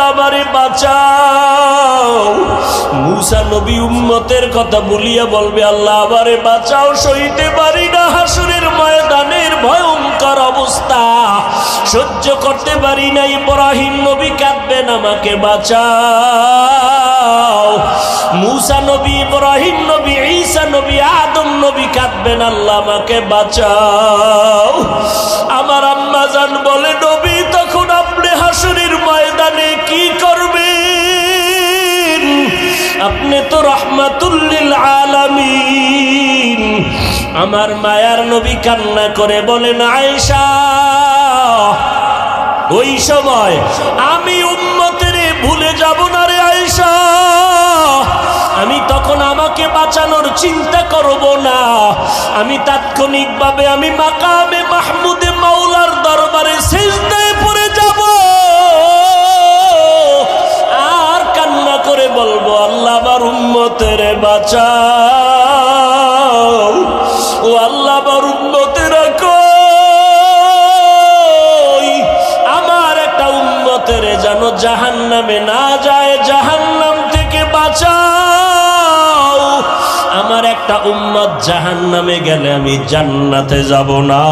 আমারে বাঁচাও। মুসা নবী উম্মতের কথা বলিয়া বলবে, আল্লাহ আমারে বাঁচাও, সইতে পারি না হাসরের ময়দানের ভয়ঙ্কর অবস্থা, সহ্য করতে পারি না। ইব্রাহিম নবী কাঁদবেন, আমাকে বাঁচাও। মুসা নবী, ইব্রাহিম নবী, ঈসা নবী, আদম নবী কাঁদবেন, আল্লাহ আমাকে বাঁচাও। আমার আম্মা জান বলে, নবী তখন আপনি হাসরের ময়দানে কি করবেন? আপনি তো রাহমাতুল লিল আলামিন। আমার মায়ার নবী কান্না করে বলেন, আয়েশা ওই সময় আমি উম্মতের ভুলে যাব না রে আয়েশা। আমি তখন আমাকে বাঁচানোর চিন্তা করব না, আমি তাৎক্ষণিকভাবে আমি মাকামে মাহমুদে মাওলার দরবারে সিজদায় পড়ে যাব আর কান্না করে বলবো, আল্লাহ আমার উম্মতের বাঁচাও। ও আল্লাহ আমার উম্মতের কই, আমার একটা উম্মতের যেন জাহান্নামে না যায়, জাহান্নাম থেকে বাঁচাও। আমার একটা উম্মত জাহান্নামে গেলে আমি জান্নাতে যাব না।